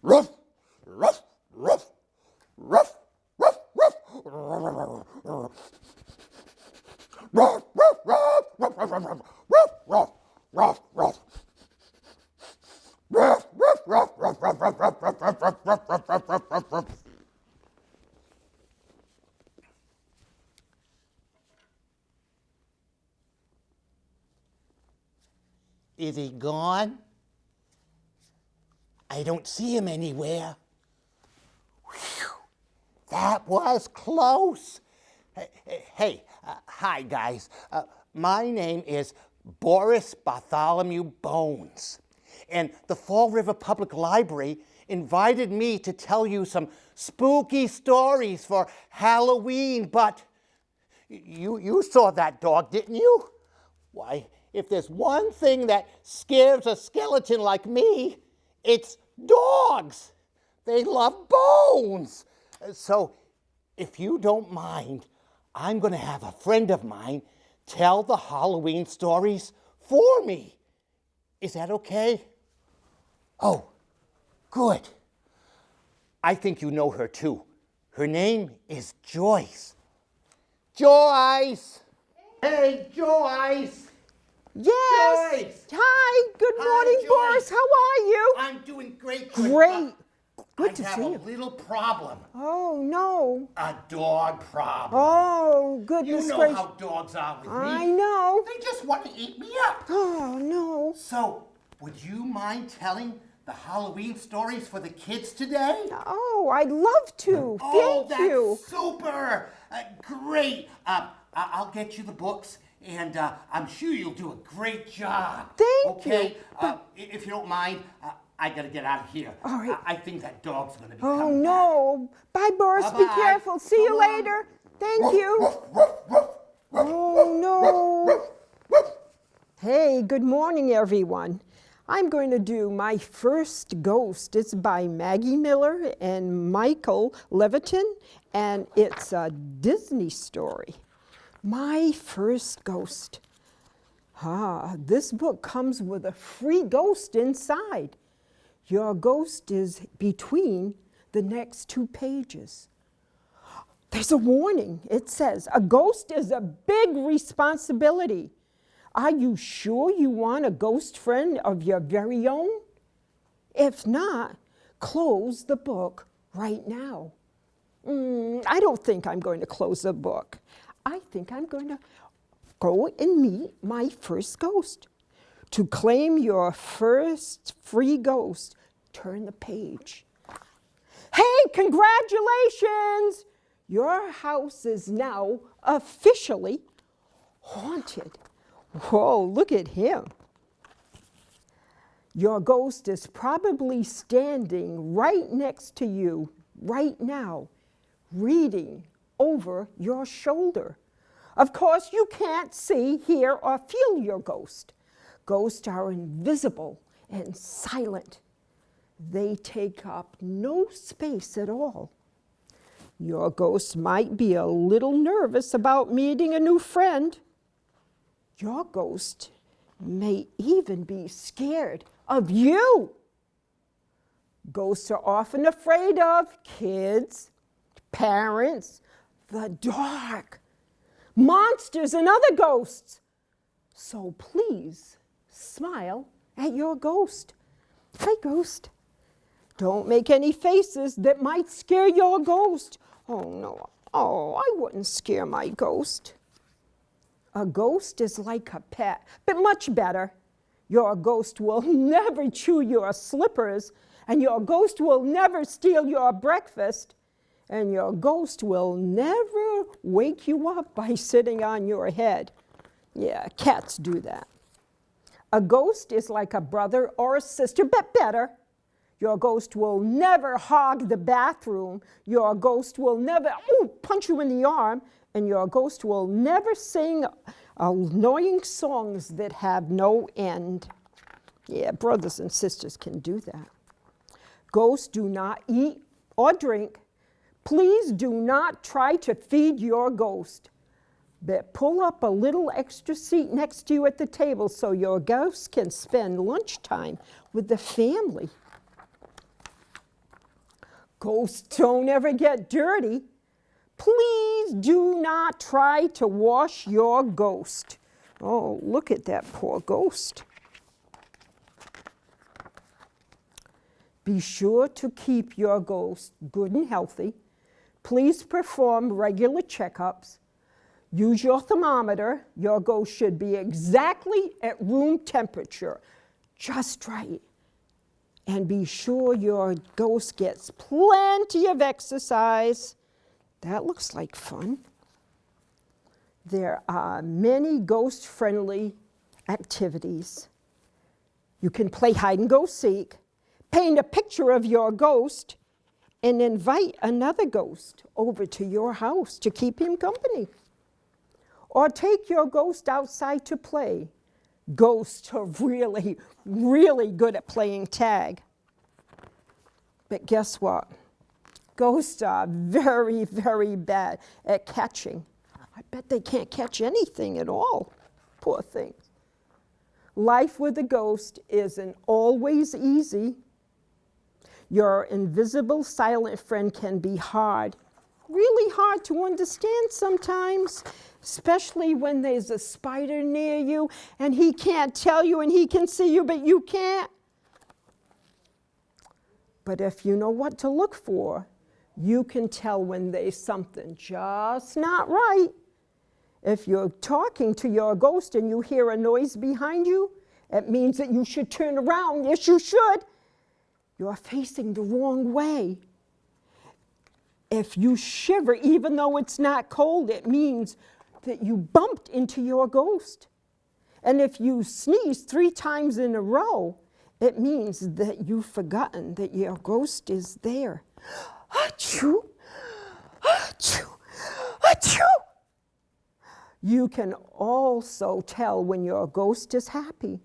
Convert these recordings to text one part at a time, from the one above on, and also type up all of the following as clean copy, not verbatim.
Ruff, ruff, ruff, ruff, ruff, ruff. Ruff, ruff, ruff, ruff, ruff, ruff, ruff, ruff, ruff, ruff. Ruff, ruff, ruff, ruff, ruff, ruff, ruff, ruff, ruff, ruff, ruff, ruff, ruff, ruff, ruff, ruff. Is he gone? I don't see him anywhere. Whew, that was close. Hey, hi guys. My name is Boris Bartholomew Bones. And the Fall River Public Library invited me to tell you some spooky stories for Halloween, but you saw that dog, didn't you? Why, if there's one thing that scares a skeleton like me, it's dogs. They love bones. So if you don't mind, I'm going to have a friend of mine tell the Halloween stories for me. Is that okay? Oh, good. I think you know her too. Her name is Joyce. Joyce! Hey, Joyce! Yes. Joyce! Hi. Good morning, Joyce. Boris. How are you? I'm doing great. Great. Good to see I have you. a little problem. Oh no. A dog problem. Oh You goodness know gracious. how dogs are with I me. know. They just want to eat me up. Oh no. So, would you mind telling the Halloween stories for the kids today? Oh, I'd love to. Oh, Thank you. that's super. Great. I'll get you the books, and I'm sure you'll do a great job. Thank you, Okay? If you don't mind, I got to get out of here. All right. I think that dog's going to be Oh coming no. Bye, Boris. Be Bye-bye. careful. See you So long. later. Thank you. Oh no. Hey, good morning, everyone. I'm going to do my first ghost. It's by Maggie Miller and Michael Leviton, and it's a Disney story. My first ghost. This book comes with a free ghost inside. Your ghost is between the next 2 pages. There's a warning. It says, a ghost is a big responsibility. Are you sure you want a ghost friend of your very own? If not, close the book right now. I don't think I'm going to close the book. I think I'm going to go and meet my first ghost. To claim your first free ghost, turn the page. Hey, congratulations! Your house is now officially haunted. Whoa, look at him. Your ghost is probably standing right next to you right now, reading over your shoulder. Of course, you can't see, hear, or feel your ghost. Ghosts are invisible and silent. They take up no space at all. Your ghost might be a little nervous about meeting a new friend. Your ghost may even be scared of you. Ghosts are often afraid of kids, parents, the dark, monsters, and other ghosts. So please smile at your ghost. Hi, ghost. Don't make any faces that might scare your ghost. Oh, no. Oh, I wouldn't scare my ghost. A ghost is like a pet, but much better. Your ghost will never chew your slippers, and your ghost will never steal your breakfast, and your ghost will never wake you up by sitting on your head. Yeah, cats do that. A ghost is like a brother or a sister, but better. Your ghost will never hog the bathroom. Your ghost will never punch you in the arm. And your ghost will never sing annoying songs that have no end. Yeah, brothers and sisters can do that. Ghosts do not eat or drink. Please do not try to feed your ghost. But pull up a little extra seat next to you at the table so your ghost can spend lunchtime with the family. Ghosts don't ever get dirty. Please do not try to wash your ghost. Oh, look at that poor ghost. Be sure to keep your ghost good and healthy. Please perform regular checkups. Use your thermometer. Your ghost should be exactly at room temperature, just right. And be sure your ghost gets plenty of exercise. That looks like fun. There are many ghost-friendly activities. You can play hide and go seek, paint a picture of your ghost, and invite another ghost over to your house to keep him company. Or take your ghost outside to play. Ghosts are really, really good at playing tag. But guess what? Ghosts are very, very bad at catching. I bet they can't catch anything at all. Poor things. Life with a ghost isn't always easy. Your invisible silent friend can be hard, really hard to understand sometimes, especially when there's a spider near you and he can't tell you and he can see you, but you can't. But if you know what to look for, you can tell when there's something just not right. If you're talking to your ghost and you hear a noise behind you, it means that you should turn around. Yes, you should. You're facing the wrong way. If you shiver, even though it's not cold, it means that you bumped into your ghost. And if you sneeze 3 times in a row, it means that you've forgotten that your ghost is there. Achoo! Achoo! Achoo! You can also tell when your ghost is happy.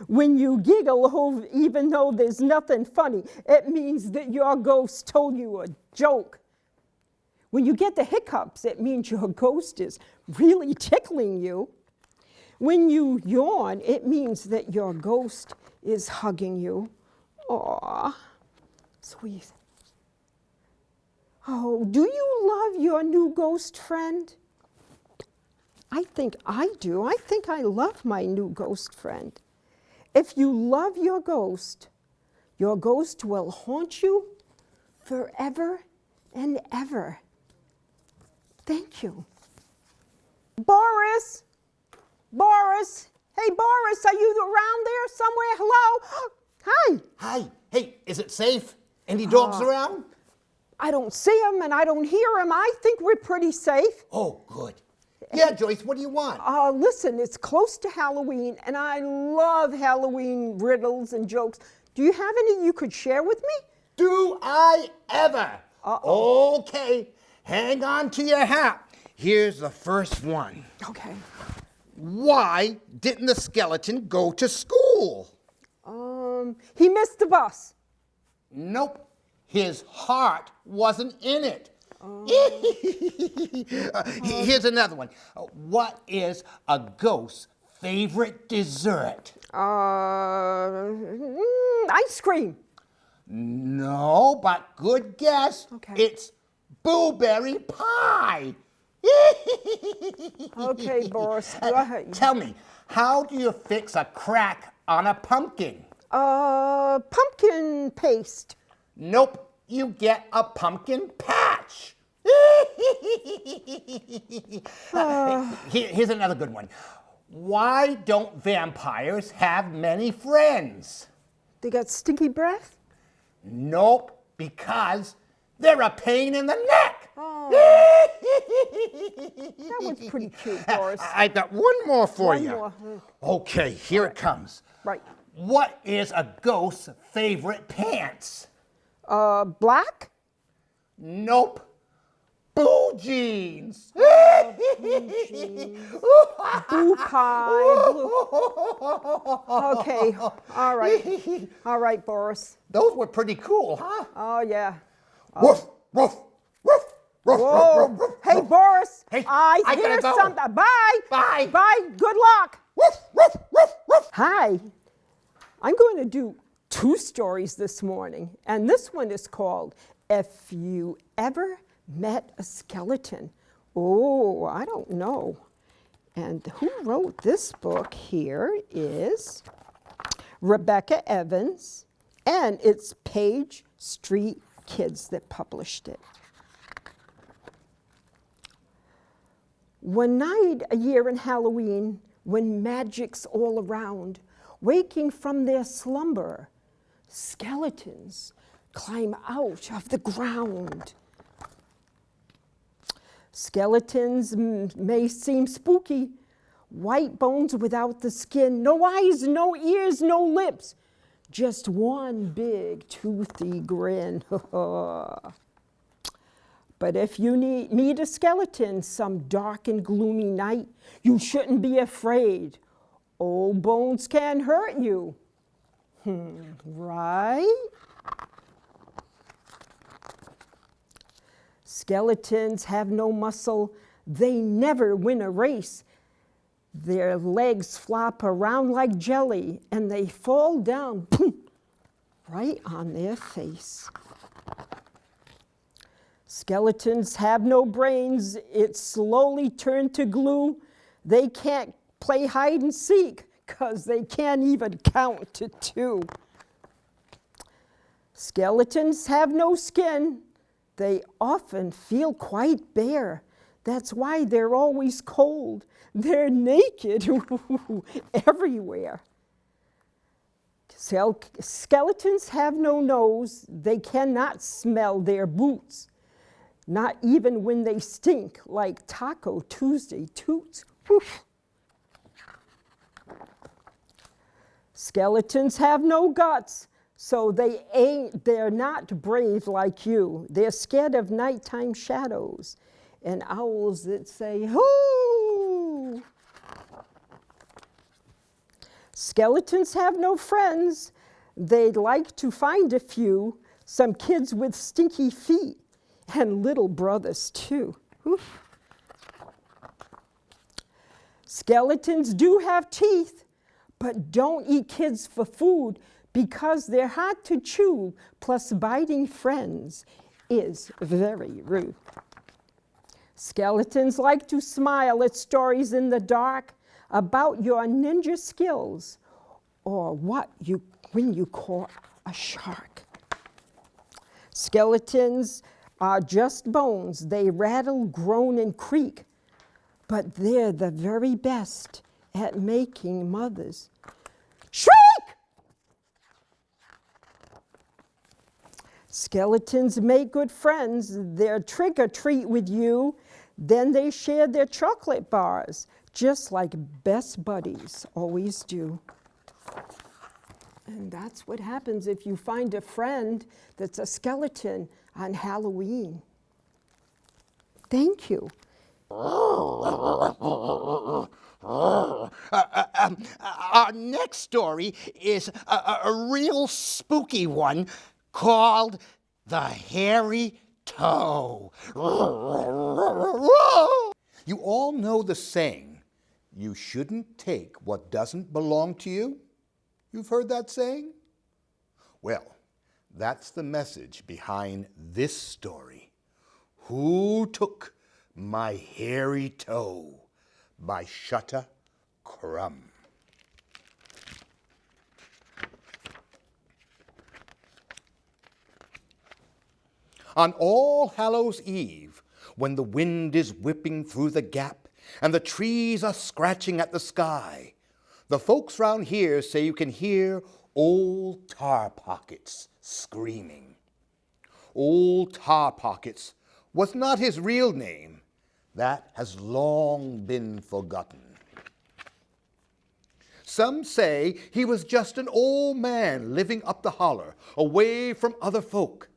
When you giggle, even though there's nothing funny, it means that your ghost told you a joke. When you get the hiccups, it means your ghost is really tickling you. When you yawn, it means that your ghost is hugging you. Aw, sweet. Oh, do you love your new ghost friend? I think I do. I think I love my new ghost friend. If you love your ghost will haunt you forever and ever. Thank you. Boris! Boris! Hey, Boris, are you around there somewhere? Hello? Hi. Hi. Hey, is it safe? Any dogs around? I don't see him and I don't hear him. I think we're pretty safe. Oh, good. Yeah, Joyce, what do you want? Listen, it's close to Halloween, and I love Halloween riddles and jokes. Do you have any you could share with me? Do I ever? Uh-oh. Okay, hang on to your hat. Here's the first one. Okay. Why didn't the skeleton go to school? He missed the bus. Nope, his heart wasn't in it. Here's another one. What is a ghost's favorite dessert? Ice cream. No, but good guess. Okay. It's blueberry pie. Okay, Boris, go ahead. Tell me, how do you fix a crack on a pumpkin? Pumpkin paste. Nope, you get a pumpkin patch. Here's another good one. Why don't vampires have many friends? They got stinky breath? Nope, because they're a pain in the neck. Oh. That was pretty cute, Boris. I got one more for One you. more. Okay, here it comes. Right. What is a ghost's favorite pants? Black? Nope. Blue jeans. Blue pie. Blue. Okay. All right. All right, Boris. Those were pretty cool, huh? Oh, yeah. Woof, woof, woof, woof, Whoa. woof, woof, Hey, Boris. Hey, I I gotta hear go. something. Bye. Bye. Bye. Good luck. woof, woof, woof, woof. Hi. I'm going to do 2 stories this morning, and this one is called If you ever met a skeleton, oh, I don't know. And who wrote this book here is Rebecca Evans, and it's Page Street Kids that published it. One night a year in Halloween, when magic's all around, waking from their slumber, skeletons climb out of the ground. Skeletons may seem spooky, white bones without the skin, no eyes, no ears, no lips, just one big toothy grin. But if you meet a skeleton some dark and gloomy night, you shouldn't be afraid. Old bones can hurt you. Right? Skeletons have no muscle. They never win a race. Their legs flop around like jelly, and they fall down boom, right on their face. Skeletons have no brains. It's slowly turned to glue. They can't play hide and seek because they can't even count to 2. Skeletons have no skin. They often feel quite bare. That's why they're always cold. They're naked everywhere. Skeletons have no nose. They cannot smell their boots, not even when they stink like Taco Tuesday toots. Skeletons have no guts, so they're not brave like you. They're scared of nighttime shadows and owls that say, hoo! Skeletons have no friends. They'd like to find a few, some kids with stinky feet, and little brothers too. Oof. Skeletons do have teeth, but don't eat kids for food because they're hard to chew, plus biting friends is very rude. Skeletons like to smile at stories in the dark about your ninja skills or when you caught a shark. Skeletons are just bones. They rattle, groan, and creak, but they're the very best at making mothers shriek. Skeletons make good friends. They'll trick or treat with you. Then they share their chocolate bars, just like best buddies always do. And that's what happens if you find a friend that's a skeleton on Halloween. Thank you. Our next story is a real spooky one called The Hairy Toe. You all know the saying, you shouldn't take what doesn't belong to you? You've heard that saying? Well, that's the message behind this story. Who Took My Hairy Toe by Shutta Crumb. On All Hallows Eve, when the wind is whipping through the gap and the trees are scratching at the sky, the folks round here say you can hear Old Tar Pockets screaming. Old Tar Pockets was not his real name. That has long been forgotten. Some say he was just an old man living up the holler, away from other folk.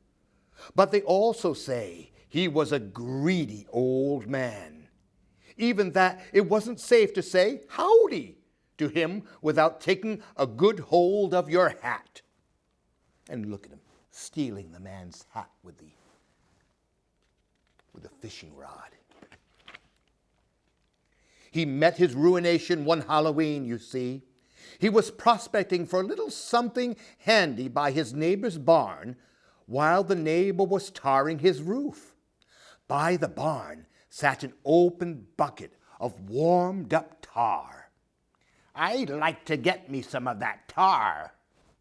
But they also say he was a greedy old man. Even that it wasn't safe to say howdy to him without taking a good hold of your hat. And look at him, stealing the man's hat with the fishing rod. He met his ruination one Halloween, you see. He was prospecting for a little something handy by his neighbor's barn while the neighbor was tarring his roof. By the barn sat an open bucket of warmed-up tar. "I'd like to get me some of that tar,"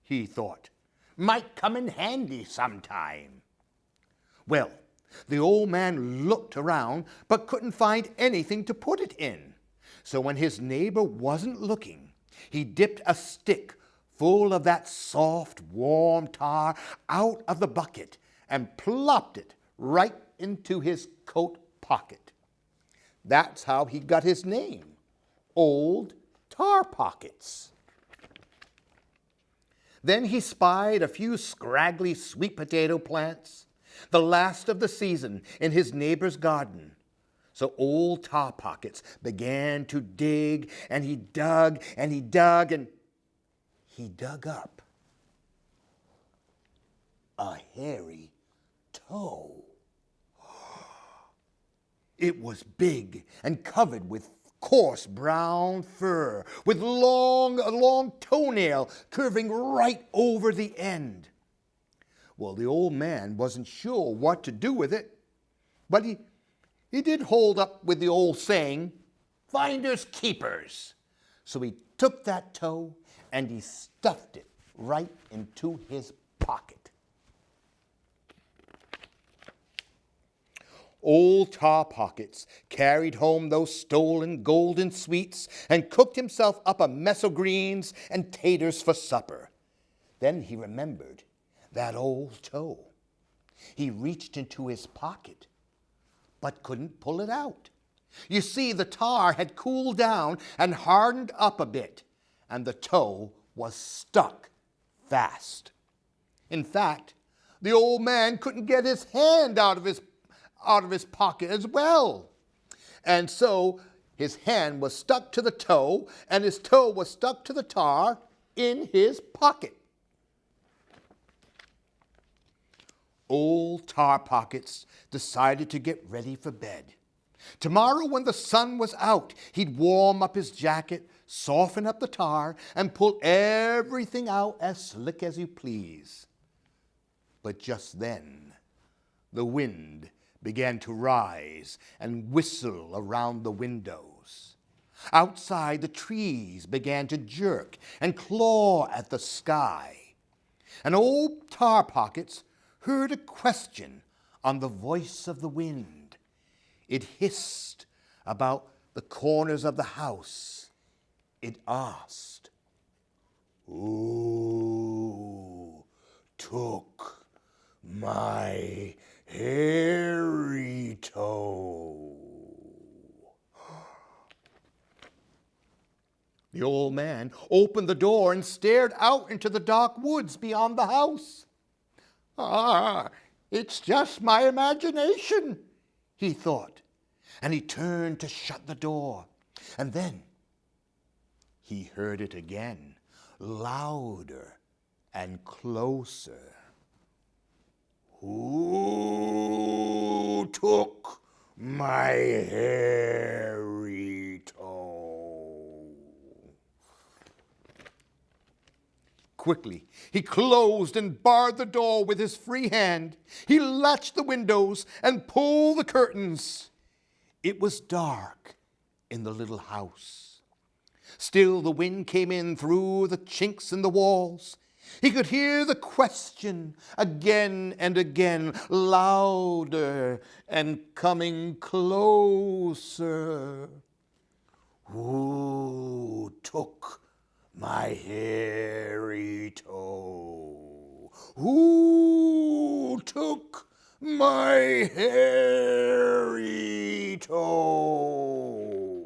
he thought. "Might come in handy sometime." Well, the old man looked around but couldn't find anything to put it in. So when his neighbor wasn't looking, he dipped a stick full of that soft, warm tar out of the bucket and plopped it right into his coat pocket. That's how he got his name, Old Tar Pockets. Then he spied a few scraggly sweet potato plants, the last of the season, in his neighbor's garden. So Old Tar Pockets began to dig, and he dug, and he dug, and he dug up a hairy toe. It was big and covered with coarse brown fur, with a long toenail curving right over the end. Well, the old man wasn't sure what to do with it, but he did hold up with the old saying, "Finders keepers." So he took that toe and he stuffed it right into his pocket. Old Tar Pockets carried home those stolen golden sweets and cooked himself up a mess of greens and taters for supper. Then he remembered that old toe. He reached into his pocket, but couldn't pull it out. You see, the tar had cooled down and hardened up a bit, and the toe was stuck fast. In fact, the old man couldn't get his hand out of his pocket as well. And so his hand was stuck to the toe, and his toe was stuck to the tar in his pocket. Old Tar Pockets decided to get ready for bed. Tomorrow, when the sun was out, he'd warm up his jacket, soften up the tar, and pull everything out as slick as you please. But just then, the wind began to rise and whistle around the windows. Outside, the trees began to jerk and claw at the sky. And Old Tar Pockets heard a question on the voice of the wind. It hissed about the corners of the house. It asked, "Who took my hairy toe?" The old man opened the door and stared out into the dark woods beyond the house. It's just my imagination," he thought, and he turned to shut the door. And then he heard it again, louder and closer. "Who took my hairy toe?" Quickly, he closed and barred the door with his free hand. He latched the windows and pulled the curtains. It was dark in the little house. Still, the wind came in through the chinks in the walls. He could hear the question again and again, louder and coming closer. "Who took my hairy toe? Who took my hairy toe?"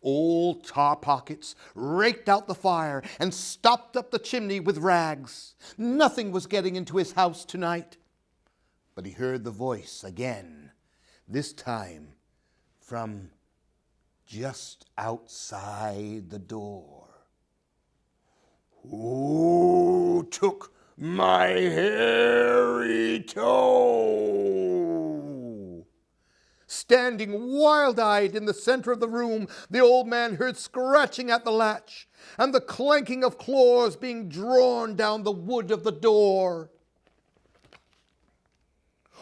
Old Tar Pockets raked out the fire and stopped up the chimney with rags. Nothing was getting into his house tonight. But he heard the voice again, this time from just outside the door. "Who took my hairy toe?" Standing wild-eyed in the center of the room, the old man heard scratching at the latch and the clanking of claws being drawn down the wood of the door.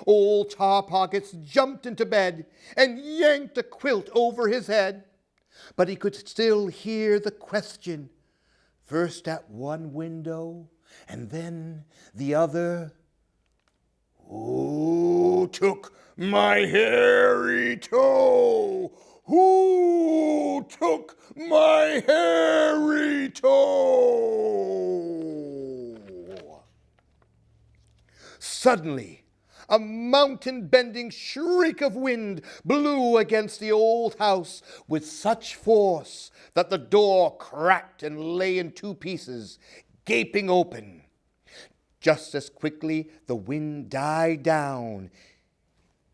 Old Tar Pockets jumped into bed and yanked a quilt over his head, but he could still hear the question, first at one window and then the other. Who took my hairy toe? Who took my hairy toe? Suddenly, a mountain-bending shriek of wind blew against the old house with such force that the door cracked and lay in two pieces, gaping open. Just as quickly, the wind died down.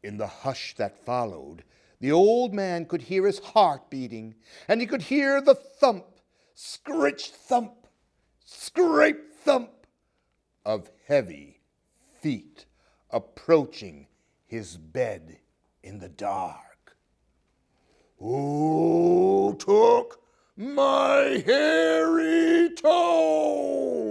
In the hush that followed, the old man could hear his heart beating, and he could hear the thump, scritch thump, scrape thump of heavy feet approaching his bed in the dark. Who took my hairy toe?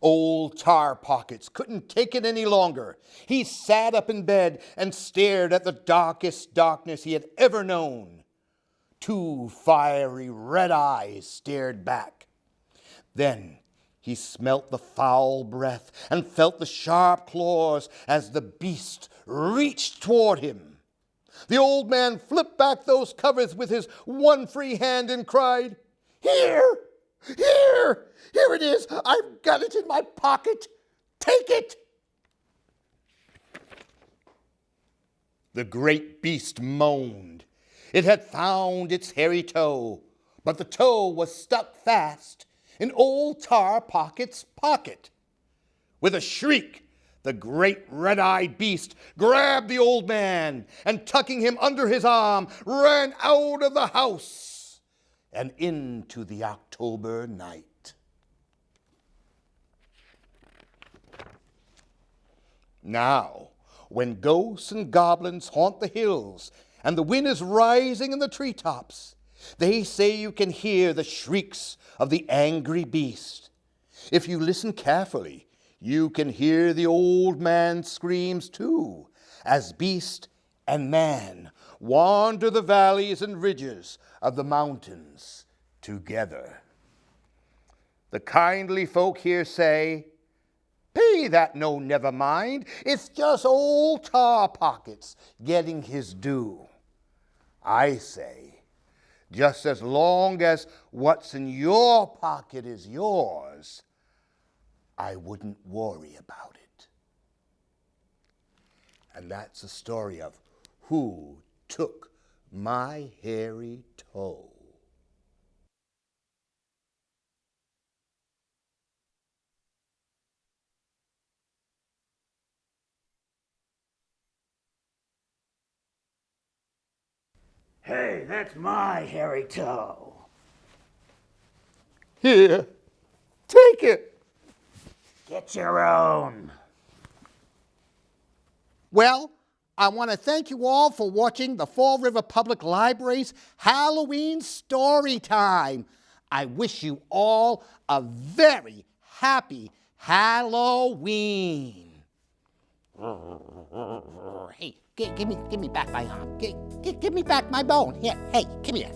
Old Tar Pockets couldn't take it any longer. He sat up in bed and stared at the darkest darkness he had ever known. Two fiery red eyes stared back. Then he smelt the foul breath and felt the sharp claws as the beast reached toward him. The old man flipped back those covers with his one free hand and cried, "Here! Here! Here it is! I've got it in my pocket! Take it!" The great beast moaned. It had found its hairy toe, but the toe was stuck fast in old Tar Pocket's pocket. With a shriek, the great red-eyed beast grabbed the old man and, tucking him under his arm, ran out of the house and into the October night. Now, when ghosts and goblins haunt the hills and the wind is rising in the treetops, they say you can hear the shrieks of the angry beast. If you listen carefully, you can hear the old man's screams too, as beast and man wander the valleys and ridges of the mountains together. The kindly folk here say, "Pay that no, never mind. It's just old Tar Pockets getting his due." I say, just as long as what's in your pocket is yours, I wouldn't worry about it. And that's the story of Who Took My Hairy Toe. Hey, that's my hairy toe. Here, take it. Get your own. Well, I want to thank you all for watching the Fall River Public Library's Halloween Story Time. I wish you all a very happy Halloween. Hey, give me back my arm. Give me back my bone. Here, hey, come here.